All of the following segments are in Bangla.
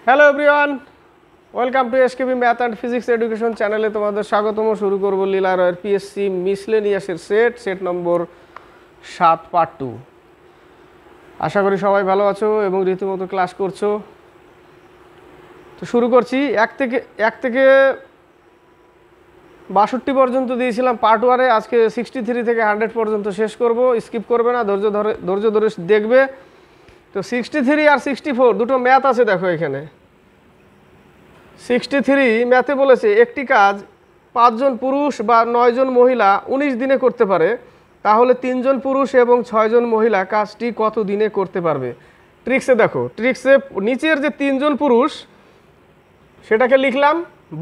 Hello everyone, welcome to SKB math and physics education চ্যানেলে তোমাদের স্বাগতম। শুরু করব লীলা রয়ের পিএসসি মিসলেনিয়াসের সেট নম্বর 7 পার্ট 2। আশা করি সবাই ভালো আছো এবং রীতিমতো ক্লাস করছো। তো শুরু করছি। এক থেকে 62 পর্যন্ত দিয়েছিলাম পার্ট 1-এ। আজকে 63 থেকে 100 পর্যন্ত শেষ করব। স্কিপ করবে না, ধৈর্য ধরে দেখবে। তো 63 আর 64 দুটো ম্যাথ আছে, দেখো এখানে। 63 ম্যাথে বলেছে একটি কাজ 5 জন পুরুষ বা 9 জন মহিলা 19 দিনে করতে পারে, তাহলে 3 জন পুরুষ এবং 6 জন মহিলা কাজটি কত দিনে করতে পারবে। ট্রিক্সে দেখো, ট্রিক্সে নিচের যে 3 জন পুরুষ সেটাকে লিখলাম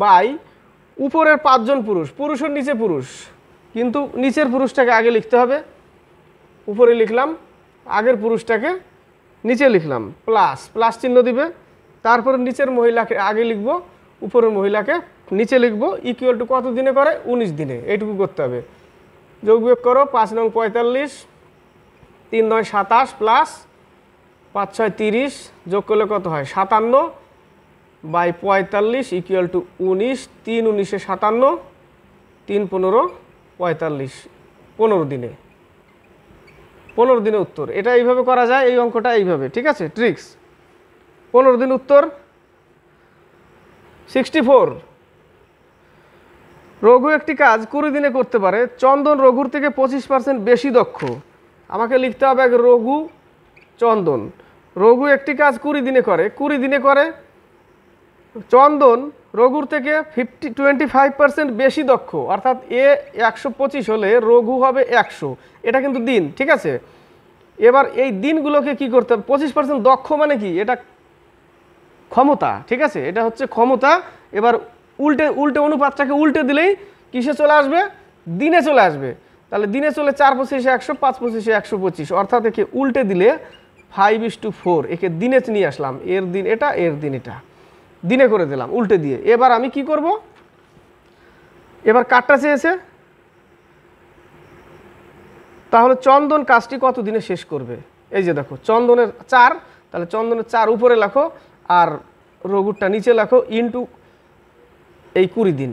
বাই উপরের 5 জন পুরুষ। পুরুষের নিচে পুরুষ, কিন্তু নিচের পুরুষটাকে আগে লিখতে হবে। উপরে লিখলাম, আগের পুরুষটাকে নিচে লিখলাম, প্লাস চিহ্ন দিবে। তারপরে নিচের মহিলাকে আগে লিখব, উপরের মহিলাকে নিচে লিখব। ইকুয়াল টু কত দিনে করে? 19 দিনে। এইটুকু করতে হবে। যোগ বিয়োগ করো। 5 নং 45, 3 9 27 প্লাস 5 6 30, যোগ করলে কত হয়? 57 বাই 45 ইকুয়াল টু 19। 3 19 57, 3 15 45, 15 দিনে। 15 দিনে উত্তর। এটা এইভাবে করা যায়, এই অঙ্কটা এইভাবে, ঠিক আছে? ট্রিক্স 15 দিন উত্তর। 64 রঘু একটি কাজ 20 দিনে করতে পারে, চন্দন রঘুর থেকে 25% বেশি দক্ষ। আমাকে লিখতে হবে আগে রঘু, চন্দন। রঘু একটি কাজ 20 দিনে করে, 20 দিনে করে। চন্দন রঘুর থেকে 25% বেশি দক্ষ, অর্থাৎ এ 125 হলে রঘু হবে 100। এটা কিন্তু দিন, ঠিক আছে? এবার এই দিনগুলোকে কি করতে হবে? 25% দক্ষ মানে কি? এটা ক্ষমতা, ঠিক আছে? এটা হচ্ছে ক্ষমতা। এবার উল্টে অনুপাতটাকে উল্টে দিলেই কিসে চলে আসবে? দিনে চলে আসবে। তাহলে দিনে চলে 4 25 100, 5 25 125, অর্থাৎ একে উল্টে দিলে 5:4। একে দিনে নিয়ে আসলাম। এর দিন এটা, এর দিন এটা, দিনে করে দিলাম উল্টে দিয়ে। এবার আমি কি করব? এবার কাটটা চেয়েছে, তাহলে চন্দন কাজটি কত দিনে শেষ করবে? এই যে দেখো, চন্দনের 4, তাহলে চন্দনের 4 উপরে লেখো আর রঘুরটা নিচে লেখো, ইন্টু এই 20 দিন।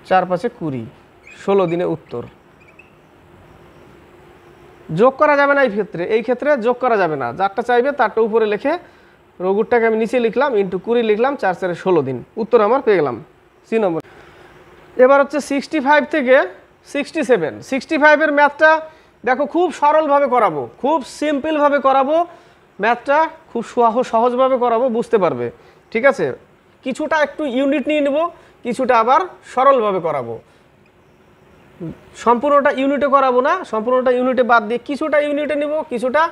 4 5 20, 16 দিনে উত্তর। যোগ করা যাবে না এই ক্ষেত্রে যোগ করা যাবে না। যারটা চাইবে তারটা উপরে লিখে রঘুরটাকে আমি নিচে লিখলাম, ইন্টু 20 লিখলাম, 4 4 16 দিন। উত্তর আমার পেয়ে গেলাম, সি নম্বর। এবার হচ্ছে 65 থেকে 67। 65-এর ম্যাথটা দেখো খুব সরলভাবে করাবো, খুব সিম্পলভাবে করাবো। ম্যাথটা খুব সহজভাবে করাবো, বুঝতে পারবে, ঠিক আছে? কিছুটা একটু ইউনিট নিয়ে নেব, কিছুটা আবার সরলভাবে করাবো। সম্পূর্ণটা ইউনিটে করাবো না, সম্পূর্ণটা ইউনিটে বাদ দিয়ে কিছুটা ইউনিটে নিব, কিছুটা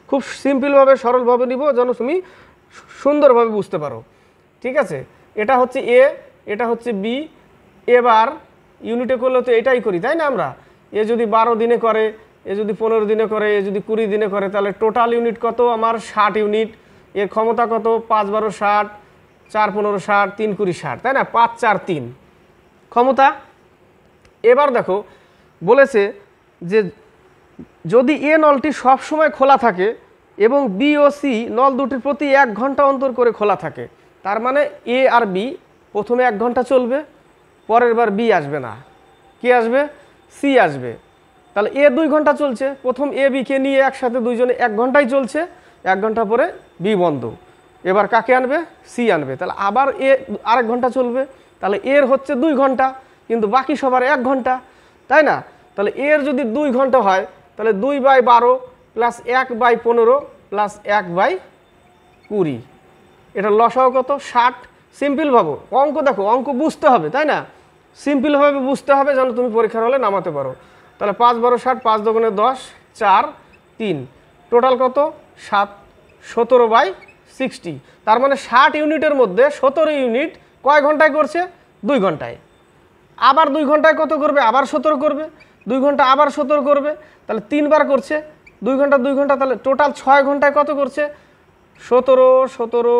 খুব সিম্পলভাবে সরলভাবে নিব, যেন তুমি সুন্দরভাবে বুঝতে পারো, ঠিক আছে? এটা হচ্ছে এ, এটা হচ্ছে বি। এবার ইউনিটে করলে তো এটাই করি, তাই না? আমরা এ যদি 12 দিনে করে, এ যদি 15 দিনে করে, এ যদি 20 দিনে করে, তাহলে টোটাল ইউনিট কত আমার? 60 ইউনিট। এর ক্ষমতা কত? 5 12 60, 4 15 60, 3 20 60, তাই না? 5 4 3 ক্ষমতা। এবার দেখো বলেছে যে যদি এ নলটি সবসময় খোলা থাকে এবং বি ও সি নল দুটির প্রতি 1 ঘন্টা অন্তর করে খোলা থাকে, তার মানে এ আর বি প্রথমে 1 ঘন্টা চলবে, পরের বার বি আসবে না। কি আসবে? সি আসবে। তাহলে এ 2 ঘন্টা চলছে, প্রথম এ বিকে নিয়ে একসাথে দুইজনে 1 ঘন্টাই চলছে, 1 ঘন্টা পরে বি বন্ধ। এবার কাকে আনবে? সি আনবে। তাহলে আবার এ আরেক ঘন্টা চলবে, তাহলে এর হচ্ছে 2 ঘন্টা, কিন্তু বাকি সবার 1 ঘন্টা, তাই না? তাহলে এর যদি 2 ঘন্টা হয়, তাহলে 2/12 প্লাস 1/15 প্লাস 1/20। এটা লসাও কত? 60। সিম্পল ভাবো, অঙ্ক দেখো, অঙ্ক বুঝতে হবে, তাই না? সিম্পলভাবে বুঝতে হবে যেন তুমি পরীক্ষার হলে নামাতে পারো। তাহলে 5 12 60, 5 2 10, 4 3, টোটাল কত? 7, 17/60। তার মানে 60 ইউনিটের মধ্যে 17 ইউনিট কয় ঘন্টায় করছে? 2 ঘন্টায়। আবার 2 ঘন্টায় কত করবে? আবার 17 করবে। 2 ঘন্টা আবার 17 করবে, তাহলে 3 বার করছে। 2 ঘন্টা 2 ঘন্টা, তাহলে টোটাল 6 ঘন্টায় কত করছে? 17 17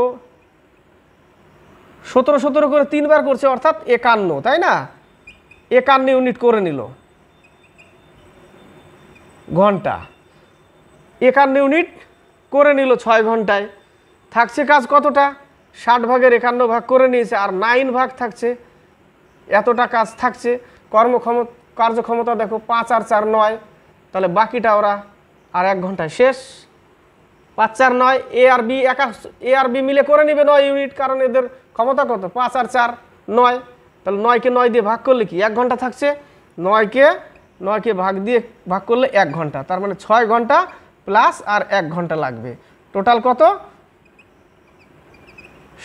17 17 করে 3 বার করছে, অর্থাৎ 51, তাই না? 51 ইউনিট করে নিল ঘন্টা। 51 ইউনিট করে নিল 6 ঘন্টায়। থাকছে কাজ কতটা, 60 ভাগের 51 ভাগ করে নিয়েছে, আর 9 ভাগ থাকছে, এতটা কাজ থাকছে। কার্যক্ষমতা দেখো 5 আর 4 9, তাহলে বাকিটা ওরা আর 1 ঘন্টায় শেষ। 5 4 9, এ আর বি মিলে করে নেবে 9 ইউনিট, কারণ এদের ক্ষমতা কত, 5 আর 4 9, তাহলে 9কে 9 দিয়ে ভাগ করলে কি 1 ঘন্টা থাকছে, 9কে ভাগ করলে 1 ঘন্টা, তার মানে 6 ঘন্টা প্লাস আর 1 ঘন্টা লাগবে, টোটাল কত,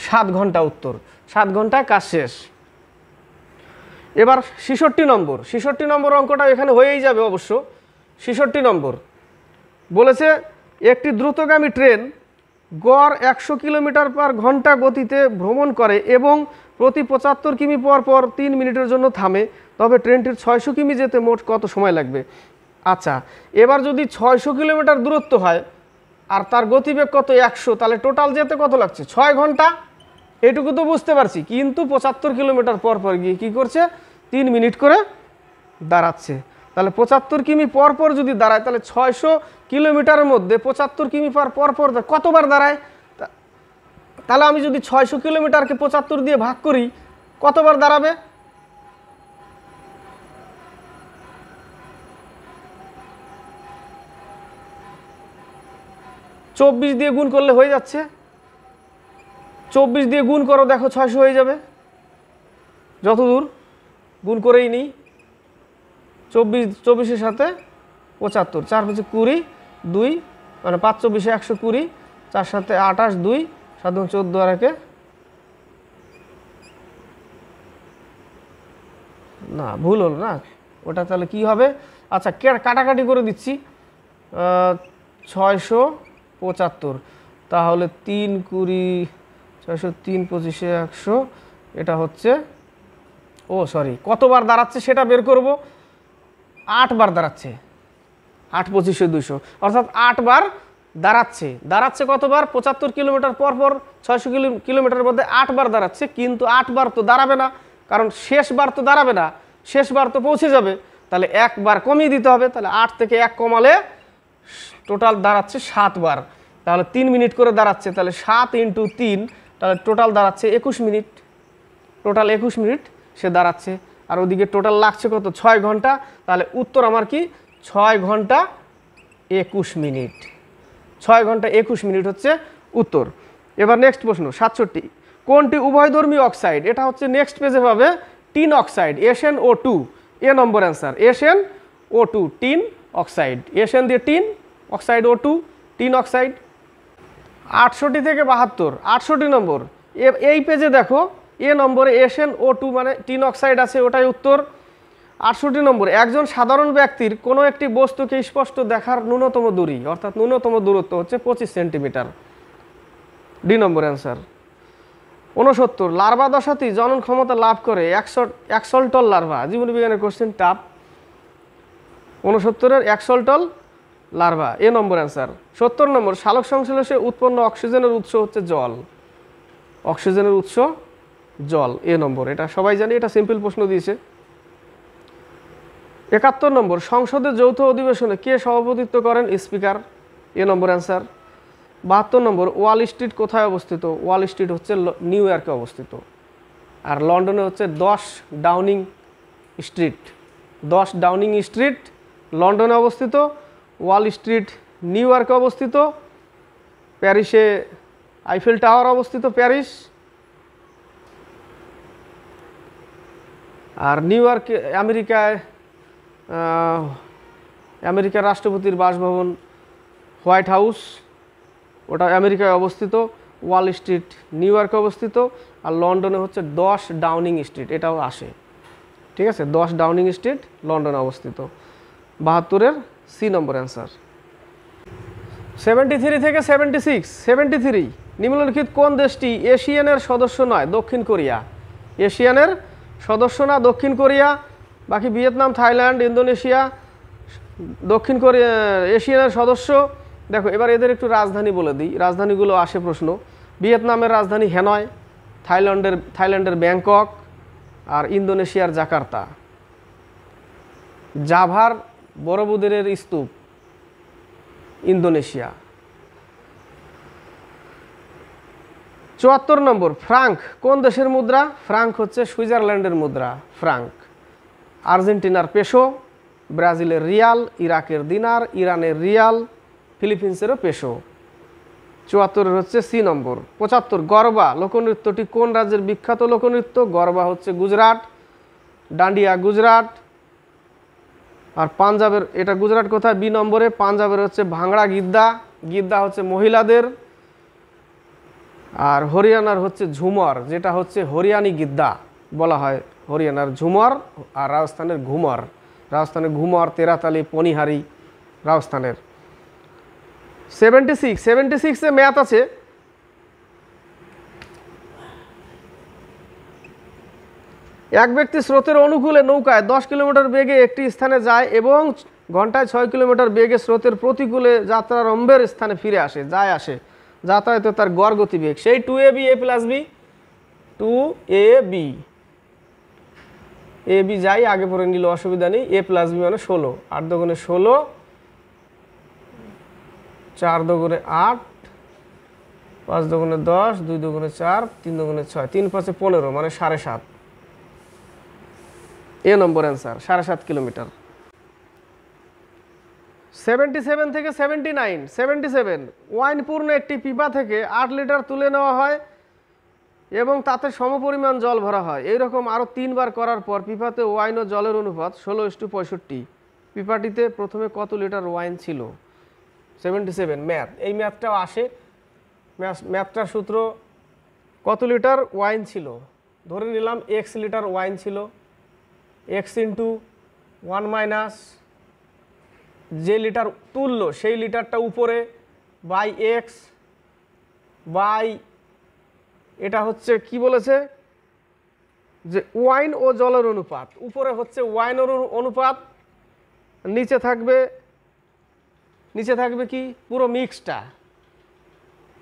7 ঘন্টা। উত্তর 7 ঘন্টায় কাজ শেষ। এবার 66 নম্বর অঙ্কটা এখানে হয়েই যাবে অবশ্য। 66 নম্বর বলেছে একটি দ্রুতগামী ট্রেন গড় 100 কিলোমিটার পার ঘন্টা গতিতে ভ্রমণ করে এবং প্রতি 75 কিমি পর পর 3 মিনিটের জন্য থামে, তবে ট্রেনটির 600 কিমি যেতে মোট কত সময় লাগবে। আচ্ছা, এবার যদি 600 কিলোমিটার দূরত্ব হয় আর তার গতিবেগ কত 100, তাহলে টোটাল যেতে কত লাগছে, 6 ঘন্টা। এটুকু তো বুঝতে পারছি, কিন্তু 75 কিলোমিটার পর পর গিয়ে কী করছে, 3 মিনিট করে দাঁড়াচ্ছে। তাহলে 75 কিমি পর পর যদি দাঁড়ায়, তাহলে 600 কিলোমিটারের মধ্যে 75 কিমি পর পর কতবার দাঁড়ায়, তাহলে আমি যদি 600 কিলোমিটারকে 75 দিয়ে ভাগ করি, কতবার দাঁড়াবে, 24 দিয়ে গুণ করলে হয়ে যাচ্ছে, 24 দিয়ে গুণ করো, দেখো 600 হয়ে যাবে, যতদূর গুণ করেই নিই, 24-24-এর সাথে 75, 4 5 20, 2 মানে 5 24 120, 4 7 28, 2 7 14 আর একে না, ভুল হলো না ওটা, তাহলে কি হবে, আচ্ছা কাটাকাটি করে দিচ্ছি, 675, তাহলে 3 20 600 3 25 100, এটা হচ্ছে, ও সরি, কতবার দাঁড়াচ্ছে সেটা বের করব, 8 বার দাঁড়াচ্ছে, 8 25 200, অর্থাৎ 8 বার দাঁড়াচ্ছে কতবার, 75 কিলোমিটার পর পর 600 কিলোমিটারের মধ্যে 8 বার দাঁড়াচ্ছে, কিন্তু 8 বার তো দাঁড়াবে না, কারণ শেষবার তো দাঁড়াবে না, শেষবার তো পৌঁছে যাবে, তাহলে 1 বার কমিয়ে দিতে হবে, তাহলে 8 থেকে 1 কমালে টোটাল দাঁড়াচ্ছে 7 বার, তাহলে 3 মিনিট করে দাঁড়াচ্ছে, তাহলে 7 × 3, তাহলে টোটাল দাঁড়াচ্ছে 21 মিনিট, টোটাল 21 মিনিট সে দাঁড়াচ্ছে, আর ওদিকে টোটাল লাগছে কত, 6 ঘন্টা, তাহলে উত্তর আমার কি 6 ঘন্টা 21 মিনিট, 6 ঘন্টা 21 মিনিট হচ্ছে উত্তর। এবার নেক্সট প্রশ্ন 67, কোনটি উভয়ধর্মী অক্সাইড, এটা হচ্ছে নেক্সট পেজে পাবে, tin oxide, SnO2, A number answer, SnO2 tin oxide, SN দিয়ে tin, oxide O2 tin oxide. 68 থেকে 72, 68 নম্বর, এই পেজে দেখো এ নম্বরে SnO2 মানে টিন অক্সাইড আছে, ওটাই উত্তর। 68 নম্বর, একজন সাধারণ ব্যক্তির কোনো একটি বস্তুকে স্পষ্ট দেখার ন্যূনতম দূরী, অর্থাৎ ন্যূনতম দূরত্ব হচ্ছে 25 সেন্টিমিটার, ডি নম্বর অ্যান্সার। 69, লার্ভা দশাতেই জনন ক্ষমতা লাভ করে অ্যাক্সলটল লার্ভা, জীবনবিজ্ঞানের কোশ্চেন টাপ, 69-এর অ্যাক্সলটল লার্ভা, এ নম্বর অ্যান্সার। 70 নম্বর, সালোক সংশ্লেষে উৎপন্ন অক্সিজেনের উৎস হচ্ছে জল, অক্সিজেনের উৎস জল, এ নম্বর, এটা সবাই জানি, এটা সিম্পল প্রশ্ন দিয়েছে। 71 নম্বর, সংসদের যৌথ অধিবেশনে কে সভাপতিত্ব করেন, স্পিকার, এ নম্বর অ্যান্সার। 72 নম্বর, ওয়াল স্ট্রিট কোথায় অবস্থিত, ওয়াল স্ট্রিট হচ্ছে নিউ ইয়র্কে অবস্থিত, আর লন্ডনে হচ্ছে 10 ডাউনিং স্ট্রিট, 10 ডাউনিং স্ট্রিট লন্ডনে অবস্থিত, ওয়াল স্ট্রিট নিউ ইয়র্কে অবস্থিত, প্যারিসে আইফেল টাওয়ার অবস্থিত প্যারিস, আর নিউ ইয়র্ক আমেরিকার রাষ্ট্রপতির বাসভবন হোয়াইট হাউস, ওটা আমেরিকায় অবস্থিত, ওয়াল স্ট্রিট নিউ ইয়র্কে অবস্থিত, আর লন্ডনে হচ্ছে 10 ডাউনিং স্ট্রিট, এটাও আসে, ঠিক আছে, 10 ডাউনিং স্ট্রিট লন্ডনে অবস্থিত। 72-এর সি নম্বর অ্যান্সার। 73 থেকে 76, 73, নিম্নলিখিত কোন দেশটি এশিয়ানের সদস্য নয়, দক্ষিণ কোরিয়া, এশিয়ানের সদস্য না দক্ষিণ কোরিয়া, বাকি ভিয়েতনাম, থাইল্যান্ড, ইন্দোনেশিয়া, দক্ষিণ কোরিয়া এশিয়ানের সদস্য। দেখো এবার এদের একটু রাজধানী বলে দিই, রাজধানীগুলো আসে প্রশ্ন, ভিয়েতনামের রাজধানী হ্যানয়, থাইল্যান্ডের ব্যাংকক, আর ইন্দোনেশিয়ার জাকার্তা। জাভার বড়বুদের স্তূপ, ইন্দোনেশিয়া। 74 নম্বর, ফ্রাঙ্ক কোন দেশের মুদ্রা? ফ্রাঙ্ক হচ্ছে সুইজারল্যান্ডের মুদ্রা ফ্রাঙ্ক। আর্জেন্টিনার পেসো, ব্রাজিলের রিয়াল, ইরাকের দিনার, ইরানের রিয়াল, ফিলিপিন্সেরও পেসো। 74 হচ্ছে সি নম্বর। 75 গরবা লোকনৃত্যটি কোন রাজ্যের বিখ্যাত লোকনৃত্য? গরবা হচ্ছে গুজরাট, ডান্ডিয়া গুজরাট। আর পাঞ্জাবের, এটা গুজরাট কোথায়? বি নম্বরে। পাঞ্জাবের হচ্ছে ভাংড়া গিদ্দা, গিদ্দা হচ্ছে মহিলাদের। আর হরিয়ানার হচ্ছে ঝুমর, যেটা হচ্ছে হরিয়ানি গিদ্দা বলা হয়, হরিয়ানার ঝুমর। আর রাজস্থানের ঘুমর, রাজস্থানের ঘুমর, তেরাতালি, পনিহারি রাজস্থানের। 76 ম্যাথ আছে। এক ব্যক্তি স্রোতের অনুকূলে নৌকায় 10 কিলোমিটার বেগে একটি স্থানে যায় এবং ঘন্টায় 6 কিলোমিটার বেগে স্রোতের প্রতিকূলে যাত্রারম্ভের স্থানে ফিরে আসে, আসে যাতায়াতে তার গড় গতিবেগ। সেই 2ab a + b, 2ab ab যাই আগে পরে নিল, অসুবিধা নেই। a + b মানে 16, 8 দুগুণে 16, 4 দুগুণে 8, 5 দুগুণে 10, 2 দুগুণে 4, 3 দুগুণে 6, 3 × 5 = 15 মানে 7.5। এ নম্বর অ্যান্সার 7.5 কিলোমিটার। 77 থেকে 79। 77 ওয়াইনপূর্ণ একটি পিপা থেকে 8 লিটার তুলে নেওয়া হয় এবং তাতে সমপরিমাণ জল ভরা হয়। এইরকম আরও 3 বার করার পর পিপাতে ওয়াইন ও জলের অনুপাত 16:65। পিপাটিতে প্রথমে কত লিটার ওয়াইন ছিল? 77 ম্যাথ, এই ম্যাথটাও আসে। ম্যাথটার সূত্র, কত লিটার ওয়াইন ছিল? ধরে নিলাম x লিটার ওয়াইন ছিল, x × 1 - যে লিটার তুললো সেই লিটারটা উপরে বাই x বাই, এটা হচ্ছে কি বলেছে যে ওয়াইন ও জলের অনুপাত। উপরে হচ্ছে ওয়াইনের অনুপাত, নিচে থাকবে কি পুরো মিক্সটা,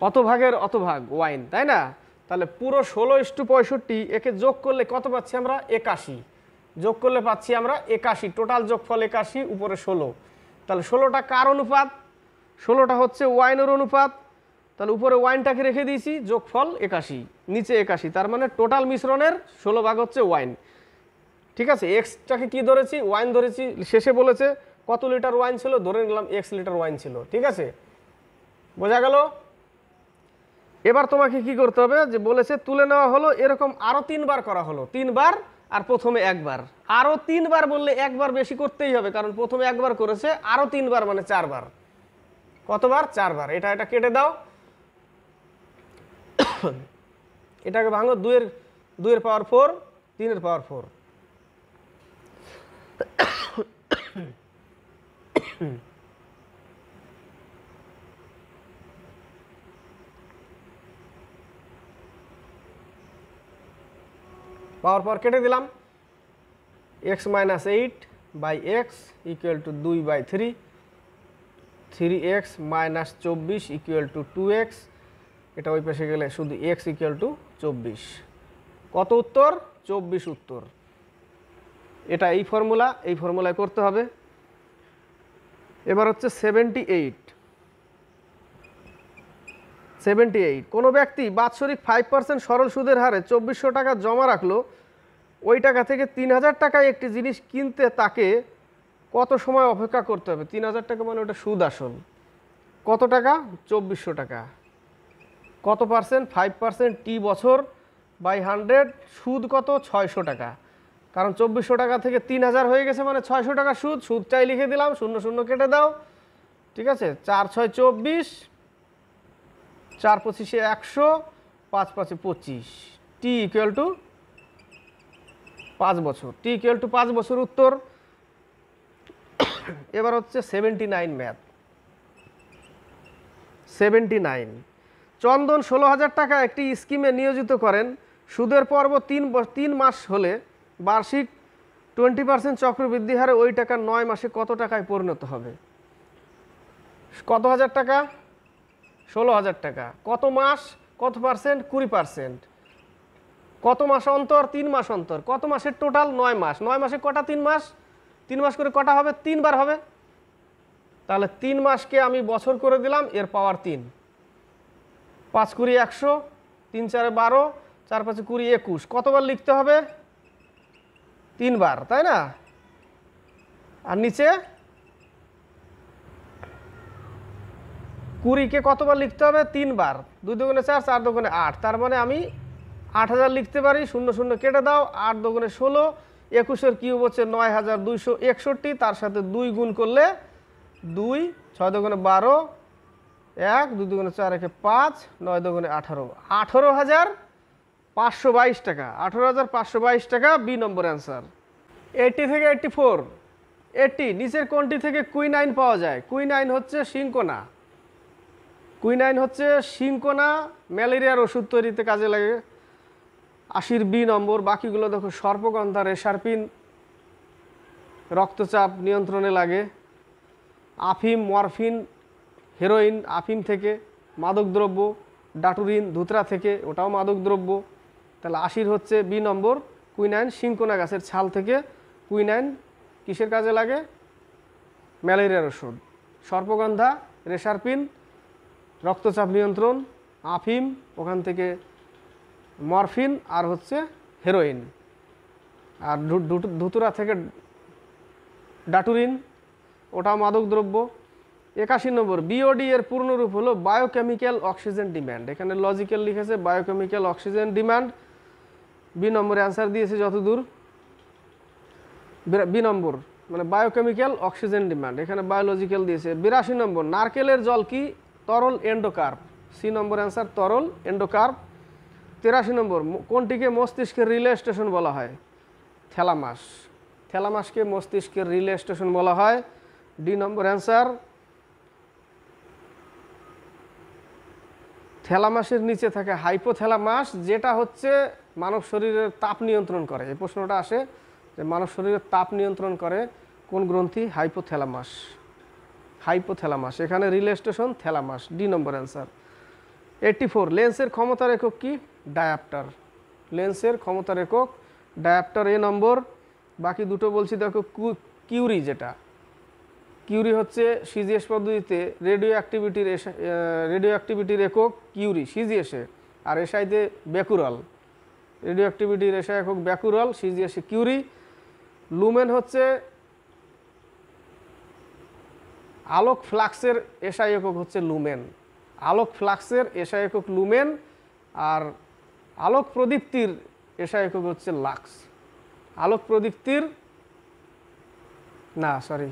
অত ভাগের অত ভাগ ওয়াইন, তাই না? তাহলে পুরো 16:65, একে যোগ করলে কত পাচ্ছি আমরা? 81। যোগ করলে পাচ্ছি আমরা 81, টোটাল যোগফল 81, উপরে 16। তাহলে 16টা কার অনুপাত? 16টা হচ্ছে ওয়াইনের অনুপাত। তাহলে উপরে ওয়াইনটাকে রেখে দিয়েছি, যোগফল 81, নিচে 81, তার মানে টোটাল মিশ্রণের 16 ভাগ হচ্ছে ওয়াইন। ঠিক আছে, এক্সটাকে কি ধরেছি? ওয়াইন ধরেছি। শেষে বলেছে কত লিটার ওয়াইন ছিল, ধরে নিলাম x লিটার ওয়াইন ছিল। ঠিক আছে, বোঝা গেল? এবার তোমাকে কি করতে হবে, যে বলেছে তুলে নেওয়া হলো, এরকম আরও 3 বার করা হলো। 3 বার আর প্রথমে 1 বার। আরও 3 বার বললে 1 বার বেশি করতেই হবে, কারণ প্রথমে 1 বার করেছে, আরও 3 বার মানে 4 বার। কতবার? 4 বার। এটা কেটে দাও, এটাকে ভাঙো, 2 এর পাওয়ার 4, 3 এর পাওয়ার 4। পাওয়ার কেটে দিলাম, x - 8/x = 2/3, 3x - 24 = 2x। এটা ওই পাশে গেলে শুধু x = 24। কত উত্তর? 24 উত্তর। এটা এই ফর্মুলায় করতে হবে। এবার হচ্ছে 78। কোনো ব্যক্তি বাৎসরিক 5% সরল সুদের হারে 2400 টাকা জমা রাখলো, ওই টাকা থেকে 3000 টাকায় একটি জিনিস কিনতে তাকে কত সময় অপেক্ষা করতে হবে? 3000 টাকা মানে ওটা সুদ আসল। কত টাকা? 2400 টাকা। কত পার্সেন্ট? 5%, টি বছর বাই 100, সুদ কত? 600 টাকা। কারণ 2400 টাকা থেকে 3000 হয়ে গেছে মানে 600 টাকা সুদ। সুদটাই লিখে দিলাম, 0 0 কেটে দাও। ঠিক আছে, 4 6 24, 4 25 100, 5 5 25, টি = 5 বছর। টি = 5 বছর উত্তর। এবার হচ্ছে 79 ম্যাথ। 79 চন্দন 16,000 টাকা একটি স্কিমে নিয়োজিত করেন। সুদের পর্ব 3 মাস হলে বার্ষিক 20% চক্রবৃদ্ধি হারে ওই টাকা 9 মাসে কত টাকায় পরিণত হবে? কত হাজার টাকা? 16,000 টাকা। কত মাস? কত পার্সেন্ট? 20%। কত মাস অন্তর? 3 মাস অন্তর। কত মাসের টোটাল? 9 মাস। 9 মাসে কটা 3 মাস? 3 মাস করে কটা হবে? 3 বার হবে। তাহলে 3 মাসকে আমি বছর করে দিলাম, এর পাওয়ার 3। 5 × 100, 3 4 12, 4 5 20, 21, কতবার লিখতে হবে? 3 বার, তাই না? আর নিচে 20 কে কতবার লিখতে হবে? 3 বার। 2 দুগুণে 4, 4 দুগুণে 8, তার মানে আমি 8000 লিখতে পারি। 0 0 কেটে দাও, 8 দুগুণে 16, 21 কিউব হচ্ছে 9261, তার সাথে 2 গুণ করলে 2, 6 দুগুণে 12, 1, 2 দুগুণে 4, 1 5, 9 দুগুণে 18, 18,522 টাকা। 18,522 টাকা বি নম্বর অ্যান্সার। 80 থেকে 84, 80 নিচের কোনটি থেকে কুইনাইন পাওয়া যায়? কুইনাইন হচ্ছে সিনকোনা। কুইনাইন হচ্ছে সিনকোনা, ম্যালেরিয়ার ওষুধ তৈরিতে কাজে লাগে। 80 বি নম্বর। বাকিগুলো দেখো সর্পগন্ধা, রেসারপিন রক্তচাপ নিয়ন্ত্রণে লাগে। আফিম, মরফিন, হেরোইন আফিম থেকে, মাদকদ্রব্য। ডাটুরিন ধুতরা থেকে, ওটাও মাদকদ্রব্য। তাহলে 80 হচ্ছে বি নম্বর কুইনাইন। সিনকোনা গাছের ছাল থেকে কুইনাইন কিসের কাজে লাগে? ম্যালেরিয়ার ওষুধ। সর্পগন্ধা, রেসারপিন রক্তচাপ নিয়ন্ত্রণ, আফিম ওখান থেকে মরফিন, আর হচ্ছে হেরোইন। আর ধুতুরা থেকে ডাটুরিন, ওটাও মাদকদ্রব্য। 81 নম্বর বিওডি এর পূর্ণরূপ হলো বায়োকেমিক্যাল অক্সিজেন ডিমান্ড। এখানে লজিক্যাল লিখেছে বায়োকেমিক্যাল অক্সিজেন ডিমান্ড। বি নম্বরে অ্যান্সার দিয়েছে যতদূর। বি নম্বর মানে বায়োকেমিক্যাল অক্সিজেন ডিমান্ড, এখানে বায়োলজিক্যাল দিয়েছে। 82 নম্বর নারকেলের জল কি? তরল এন্ডোকার্প। সি নম্বর অ্যান্সার তরল এন্ডোকার্প। 83 নম্বর কোনটিকে মস্তিষ্কের রিলে স্টেশন বলা হয়? থ্যালামাস। থ্যালামাসকে মস্তিষ্কের রিলে স্টেশন বলা হয়। ডি নম্বর অ্যান্সার। থ্যালামাসের নিচে থাকে হাইপোথ্যালামাস, যেটা হচ্ছে মানব শরীরের তাপ নিয়ন্ত্রণ করে। এই প্রশ্নটা আসে যে মানব শরীরের তাপ নিয়ন্ত্রণ করে কোন গ্রন্থি? হাইপোথ্যালামাস। হাইপোথ্যালামাস, এখানে রিলে স্টেশন থ্যালামাস। ডি নম্বর অ্যান্সার। 84 লেন্সের ক্ষমতার একক কি? ডায়াপ্টার। লেন্সের ক্ষমতার একক ডায়াপ্টার। এ নম্বর। বাকি দুটো বলছি দেখো। কিউরি, যেটা কিউরি হচ্ছে সিজিএস পদ্ধতিতে রেডিও অ্যাক্টিভিটির একক কিউরি সিজিএসে, আর এসআইতে ব্যাকুরাল। রেডিও অ্যাক্টিভিটির এসআই একক ব্যাকুরাল, সিজিএসে কিউরি। লুমেন হচ্ছে আলোক ফ্লাক্সের এসআই একক হচ্ছে লুমেন। আলোক ফ্লাক্সের এসআই একক লুমেন, আর আলোক প্রদীপ্তির এসআই একক হচ্ছে লাক্স। আলোক প্রদীপ্তির না সরি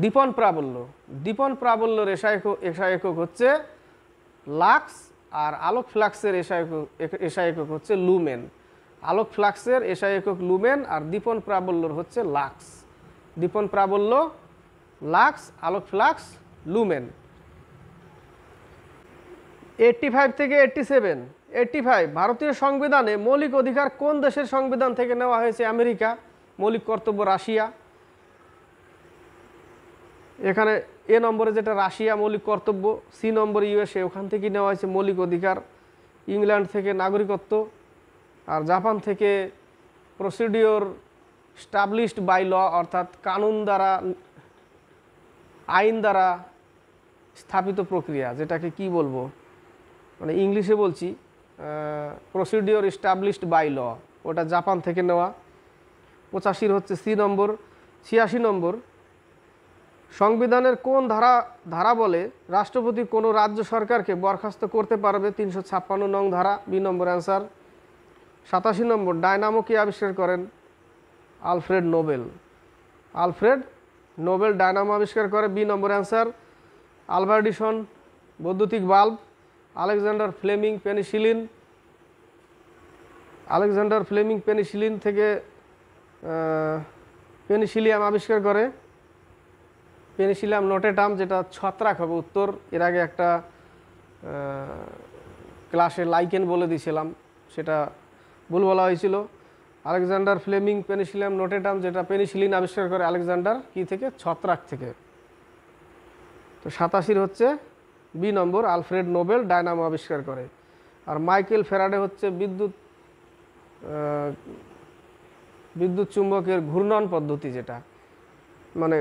দীপন প্রাবল্য। দীপন প্রাবল্যর এসআই একক হচ্ছে লাক্স, আর আলোক ফ্লাক্সের এসআই একক হচ্ছে লুমেন। আলোক ফ্লাক্সের এসআই একক লুমেন, আর দীপন প্রাবল্যর হচ্ছে লাক্স। দীপন প্রাবল্য লাক্স, আলোক ফ্লাক্স লুমেন। 85 থেকে 87। 85 ভারতীয় সংবিধানে মৌলিক অধিকার কোন দেশের সংবিধান থেকে নেওয়া হয়েছে? আমেরিকা। মৌলিক কর্তব্য রাশিয়া। এখানে এ নম্বরে যেটা রাশিয়া মৌলিক কর্তব্য, সি নম্বরে ইউএসএ, ওখান থেকে নেওয়া হয়েছে মৌলিক অধিকার। ইংল্যান্ড থেকে নাগরিকত্ব, আর জাপান থেকে প্রসিডিওর স্টাবলিশড বাই ল, অর্থাৎ কানুন দ্বারা, আইন দ্বারা স্থাপিত প্রক্রিয়া, যেটাকে কি বলবো মানে ইংলিশে বলছি, প্রসিডিওর স্টাবলিশড বাই ল, ওটা জাপান থেকে নেওয়া। 85 হচ্ছে সি নম্বর। 86 নম্বর সংবিধানের কোন ধারা বলে রাষ্ট্রপতি কোনো রাজ্য সরকারকে বরখাস্ত করতে পারবে? 356 নং ধারা। B number answer. 87 number dynamo কে আবিষ্কার করেন? Alfred Nobel. Alfred Nobel dynamo আবিষ্কার করে। B number answer. Alva Edison বৈদ্যুতিক bulb. Alexander Fleming penicillin. Alexander Fleming penicillin থেকে পেনিসিলিয়াম আবিষ্কার করে। পেনিসিলিয়াম নোটেটাম, যেটা ছত্রাক হবে উত্তর। এর আগে একটা ক্লাসে লাইকেন বলে দিয়েছিলাম, সেটা ভুল বলা হয়েছিল। আলেকজান্ডার ফ্লেমিং পেনিসিলিয়াম নোটেটাম, যেটা পেনিসিলিন আবিষ্কার করে আলেকজান্ডার কি থেকে? ছত্রাক থেকে। তো 87 হচ্ছে বি নম্বর। আলফ্রেড নোবেল ডায়নামো আবিষ্কার করে। আর মাইকেল ফ্যারাডে হচ্ছে বিদ্যুৎ চুম্বকের ঘূর্ণন পদ্ধতি, যেটা মানে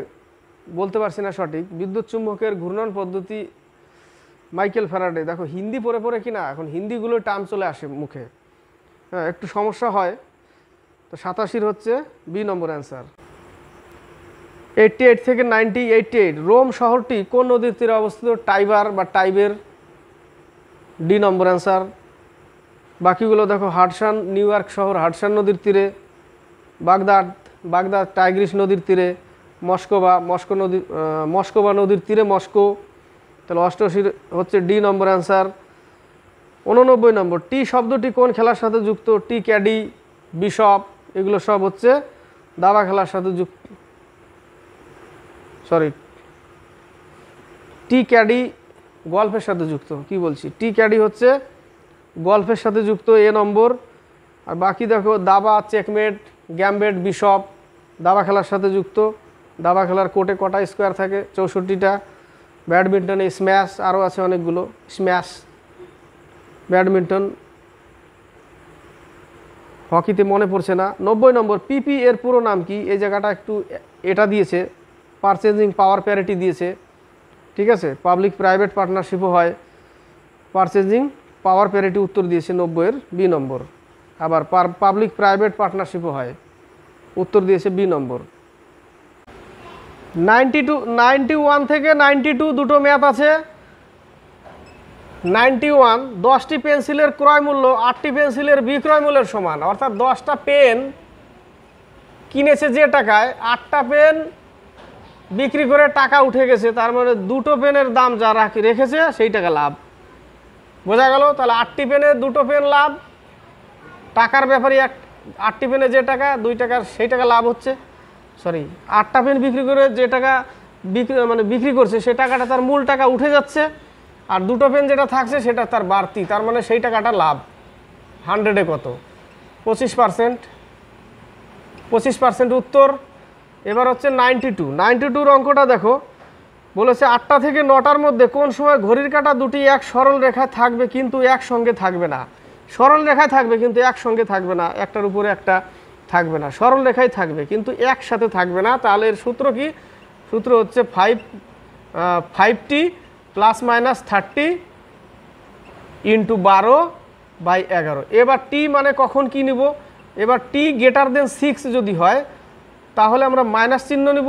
বলতে পারছি না সঠিক। বিদ্যুৎ চুম্বকের ঘূর্ণন পদ্ধতি মাইকেল ফ্যারাডে। দেখো হিন্দি পড়ে পড়ে কিনা এখন হিন্দিগুলো টার্ম চলে আসে মুখে, হ্যাঁ একটু সমস্যা হয়। তো 87 হচ্ছে বি নম্বর অ্যান্সার। 88 থেকে 90, 88 রোম শহরটি কোন নদীর তীরে অবস্থিত? টাইবার বা টাইবের, ডি নম্বর অ্যান্সার। বাকিগুলো দেখো হাডসন, নিউ ইয়র্ক শহর হাডসন নদীর তীরে, বাগদাদ, বাগদাদ টাইগ্রিস নদীর তীরে, মস্কোবা নদীর তীরে মস্কো। তাহলে 88 হচ্ছে ডি নম্বর অ্যান্সার। 89 নম্বর, টি শব্দটি কোন খেলার সাথে যুক্ত? টি ক্যাডি, বিশপ, এগুলো সব হচ্ছে দাবা খেলার সাথে যুক্ত। সরি, টি ক্যাডি গল্ফের সাথে যুক্ত, কি বলছি, টি ক্যাডি হচ্ছে গল্ফের সাথে যুক্ত, এ নম্বর। আর বাকি দেখো দাবা, চেকমেট, গ্যামবেট, বিশপ দাবা খেলার সাথে যুক্ত। দাবা খেলার কোর্টে কটা স্কোয়ার থাকে? 64টা। ব্যাডমিন্টনে স্ম্যাশ, আরও আছে অনেকগুলো, স্ম্যাশ, ব্যাডমিন্টন। হকিতে মনে পড়ছে না। 90 নম্বর, পিপি এর পুরো নাম কি? এই জায়গাটা একটু এটা দিয়েছে, পারচেজিং পাওয়ার প্যারিটি দিয়েছে, ঠিক আছে, পাবলিক প্রাইভেট পার্টনারশিপও হয়, পারচেজিং পাওয়ার প্যারিটি উত্তর দিয়েছে 90-এর বি নম্বর। আবার পাবলিক প্রাইভেট পার্টনারশিপও হয়, উত্তর দিয়েছে বি নম্বর। 91 থেকে 92 দুটো ম্যাথ আছে। 91, 10টি পেন্সিলের ক্রয় মূল্য 8টি পেন্সিলের বিক্রয় মূল্যের সমান, অর্থাৎ 10টা পেন কিনেছে যে টাকায়, 8টা পেন বিক্রি করে টাকা উঠে গেছে, তার মানে দুটো পেনের দাম যা রেখেছে সেই টাকা লাভ। বোঝা গেল? তাহলে 8টি পেনে 2টো পেন লাভ, টাকার ব্যাপারে 8টি পেনে যে টাকা 2 টাকার সেই টাকা লাভ হচ্ছে। সরি, 8টা পেন বিক্রি করে যে টাকা বিক্রি করছে সেই টাকাটা তার মূল টাকা উঠে যাচ্ছে, আর 2টো পেন যেটা থাকছে সেটা তার বাড়তি, তার মানে সেই টাকাটা লাভ। 100-এ কত? 25%। 25% উত্তর। এবার হচ্ছে 92-র অঙ্কটা দেখো, বলেছে 8টা থেকে 9টার মধ্যে কোন সময় ঘড়ির কাঁটা দুটি এক সরল রেখায় থাকবে কিন্তু একসঙ্গে থাকবে না? সরল রেখায় থাকবে কিন্তু একসঙ্গে থাকবে না, একটার উপরে একটা থাকবে না, সরল রেখায় থাকবে কিন্তু একসাথে থাকবে না। তাহলে এর সূত্র কি? সূত্র হচ্ছে 5t ± 30 × 12/11। এবার টি মানে কখন কি নিব? এবার টি গ্রেটার দেন 6 যদি হয় তাহলে আমরা মাইনাস চিহ্ন নিব,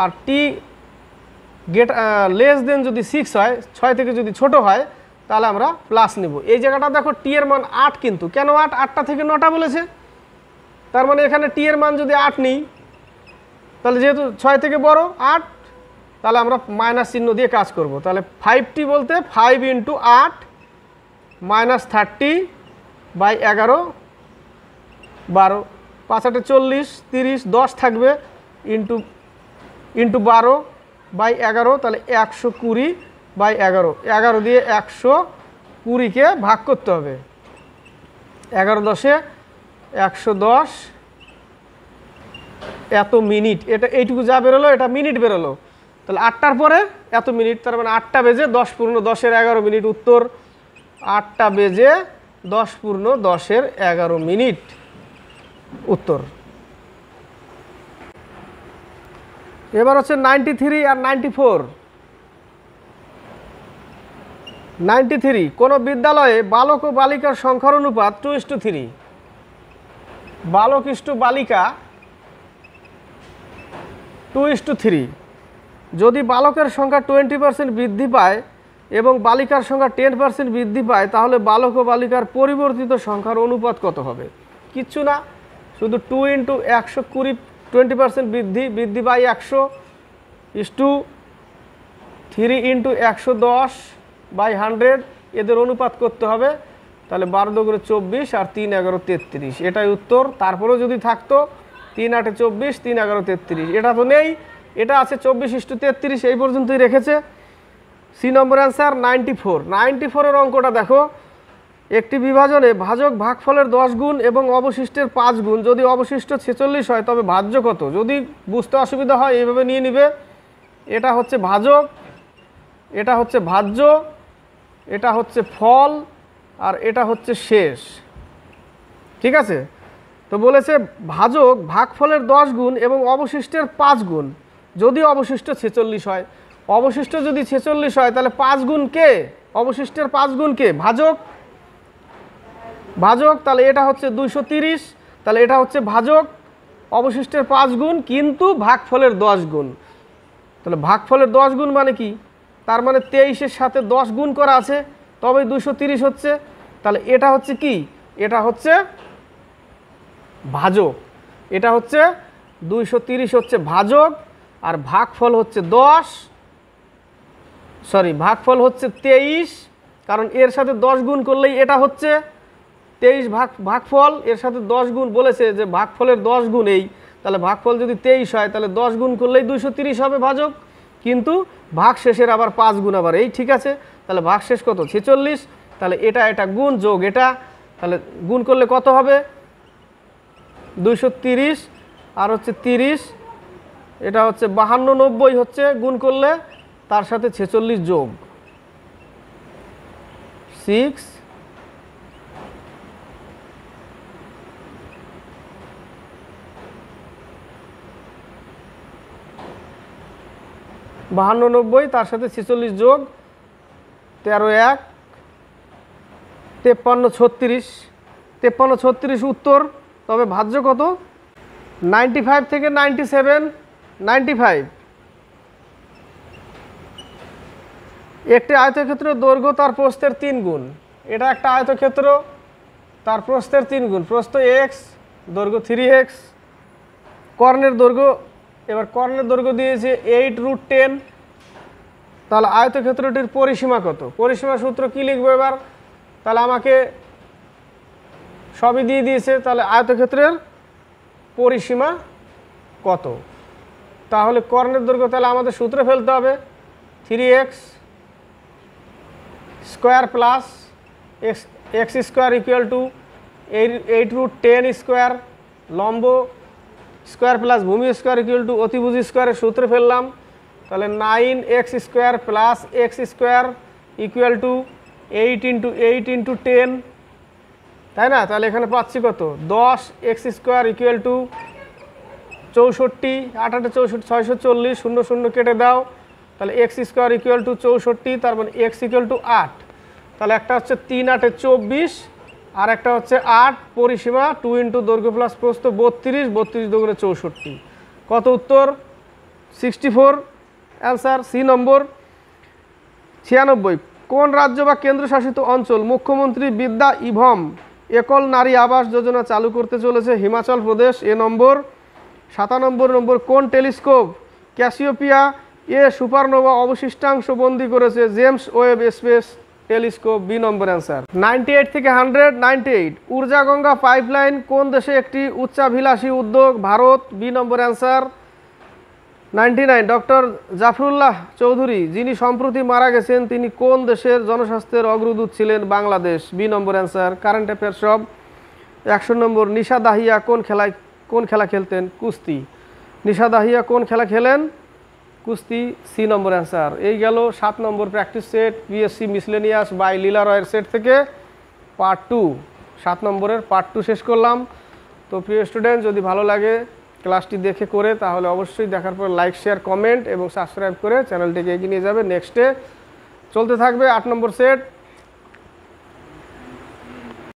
আর টি লেস দেন যদি 6 হয়, 6 থেকে যদি ছোট হয় তাহলে আমরা প্লাস নিব। এই জায়গাটা দেখো টি এর মান 8, কিন্তু কেন 8? 8টা থেকে 9টা বলেছে, তার মানে এখানে টি এর মান যদি 8 নিই, তাহলে যেহেতু 6 থেকে বড় 8, তাহলে আমরা মাইনাস চিহ্ন দিয়ে কাজ করব। তাহলে 5t বলতে 5 × 8 - 30/11, 12, 5 × 8 = 40, 30, 10 থাকবে, ইন্টু 12/11, তাহলে 120/11। 11 দিয়ে 120-কে ভাগ করতে হবে, 11 × 10 = 110 এত মিনিট। এটা এইটুকু যা বেরোলো এটা মিনিট বেরোলো, তাহলে 8টার পরে এত মিনিট, তার মানে 8টা বেজে 10 পূর্ণ 10-এর 11 মিনিট। উত্তর 8টা বেজে 10 পূর্ণ 10-এর 11 মিনিট উত্তর। এবার হচ্ছে 93 আর 94। 93, কোন বিদ্যালয়ে বালক ও বালিকার সংখ্যার অনুপাত 2:3। বালক ইস্টু বালিকা 2:3। যদি বালকের সংখ্যা 20% বৃদ্ধি পায় এবং বালিকার সংখ্যা 10% বৃদ্ধি পায়, তাহলে বালক ও বালিকার পরিবর্তিত সংখ্যার অনুপাত কত হবে? কিচ্ছু না, শুধু 2 × 120, 20% বৃদ্ধি বাই 100 = 3 × 110/100, এদের অনুপাত করতে হবে। তাহলে 12 × 2 = 24 আর 3 × 11 = 33, এটাই উত্তর। তারপরেও যদি থাকতো 3 × 8 = 24, 3 × 11 = 33, এটা তো নেই, এটা আছে 24:33, এই পর্যন্তই রেখেছে। সি নম্বর অ্যান্সার 94। 94-এর অঙ্কটা দেখো, একটি বিভাজনে ভাজক ভাগফলের 10 গুণ এবং অবশিষ্টের 5 গুণ, যদি অবশিষ্ট 46 হয় তবে ভাজ্য কত? যদি বুঝতে অসুবিধা হয় এইভাবে নিয়ে নিবে, এটা হচ্ছে ভাজক, এটা হচ্ছে ভাজ্য, এটা হচ্ছে ফল, আর এটা হচ্ছে শেষ, ঠিক আছে? তো বলেছে ভাজক ভাগফলের 10 গুণ এবং অবশিষ্টের 5 গুণ, যদি অবশিষ্ট 46 হয়। অবশিষ্ট যদি 46 হয় তাহলে 5 গুণ কে, অবশিষ্টের 5 গুণ কে, ভাজক, ভাজক, তাহলে এটা হচ্ছে 230, তাহলে এটা হচ্ছে ভাজক, অবশিষ্টের 5 গুণ কিন্তু ভাগফলের 10 গুণ। তাহলে ভাগফলের 10 গুণ মানে কি, তার মানে 23-এর সাথে 10 গুণ করা আছে তবেই 230 হচ্ছে। তাহলে এটা হচ্ছে কি, এটা হচ্ছে ভাজক, এটা হচ্ছে 230 হচ্ছে ভাজক, আর ভাগফল হচ্ছে 10, সরি ভাগফল হচ্ছে 23, কারণ এর সাথে 10 গুণ করলেই এটা হচ্ছে 23 ভাগফল, এর সাথে 10 গুণ বলেছে যে ভাগফলের 10 গুণ এই, তাহলে ভাগফল যদি 23 হয় তাহলে 10 গুণ করলেই 230 হবে ভাজক, কিন্তু ভাগ শেষের আবার 5 গুণ আবার এই, ঠিক আছে। তাহলে ভাগ শেষ কত, 46, তাহলে এটা গুণ যোগ এটা, তাহলে গুণ করলে কত হবে 230 আর হচ্ছে 30, এটা হচ্ছে 52-90 হচ্ছে গুণ করলে, তার সাথে 46 যোগ 6, 52-90 তার সাথে 46 যোগ 13-1 53-36, 53-36 উত্তর। তবে ভাজ্য কত, 95 থেকে 97, 95। একটি আয়তক্ষেত্র দৈর্ঘ্য তার প্রস্থের 3 গুণ, এটা একটা আয়তক্ষেত্র, তার প্রস্থের 3 গুণ, প্রস্থ x, দৈর্ঘ্য 3x, কর্ণের দৈর্ঘ্য, এবার কর্ণের দৈর্ঘ্য দিয়েছে 8√10, তাহলে আয়তক্ষেত্রটির পরিসীমা কত, পরিসীমা সূত্র কি লিখবো এবার, তাহলে আমাকে সবই দিয়ে দিয়েছে, তাহলে আয়তক্ষেত্রের পরিসীমা কত, তাহলে কর্ণের দৈর্ঘ্য তাহলে আমাদের সূত্রে ফেলতে হবে 3x square plus x square equal to 8√10 square, লম্ব স্কোয়ার প্লাস ভূমি স্কোয়ার ইকুয়াল টু অতিভুজ স্কোয়ারের সূত্রে ফেললাম, তাহলে 9x square plus x square equal to 8 × 8 × 10, তাই না। তাহলে এখানে পাচ্ছি কত, 10x স্কোয়ার ইকুয়াল টু 64, 8 × 8 = 640, 0 0 কেটে দাও, তাহলে x স্কোয়ার ইকুয়াল টু 64, তার মানে x ইকুয়াল টু 8, তাহলে একটা হচ্ছে 3 × 8 = 24, আর একটা হচ্ছে 8, পরিসীমা 2 × দৈর্ঘ্য প্লাস প্রস্থ 32, 32 × 2 = 64, কত উত্তর 64, অ্যান্সার সি নম্বর। 96, কোন রাজ্য বা কেন্দ্রশাসিত অঞ্চল মুখ্যমন্ত্রী বিদ্যা ইভম একল নারী আবাস যোজনা চালু করতে চলেছে, হিমাচল প্রদেশ, এ নম্বর। 97 নম্বর, কোন টেলিস্কোপ ক্যাসিওপিয়া এ সুপারনোভা অবশিষ্টাংশ বন্দী করেছে, James Webb space telescope, B number answer. 98 থেকে 100, 98, ঊর্জা গঙ্গা পাইপলাইন কোন দেশে একটি উচ্চাভিলাষী উদ্যোগ, Bharat, B number answer. 99, doctor Zafrullah Chowdhury যিনি সম্প্রতি মারা গেছেন তিনি কোন দেশের জনস্বাস্থ্যের অগ্রদূত ছিলেন, Bangladesh, B number answer. Current affairs সব। 100 নম্বর, নিশা দাহিয়া কোন খেলা খেলতেন, কুস্তি। নিশা দাহিয়া কোন খেলা খেলেন, কুস্তি, সি নম্বর অ্যান্সার। এই গেল 7 number practice set BSc miscellaneous by Leela রয়ের সেট থেকে পার্ট 2, 7 নম্বরের পার্ট 2 শেষ করলাম। তো প্রিয় স্টুডেন্ট, যদি ভালো লাগে ক্লাসটি দেখে করে তাহলে অবশ্যই দেখার পর লাইক, শেয়ার, কমেন্ট এবং সাবস্ক্রাইব করে চ্যানেলটিকে এগিয়ে নিয়ে যাবে। নেক্সটে চলতে থাকবে 8 নম্বর সেট।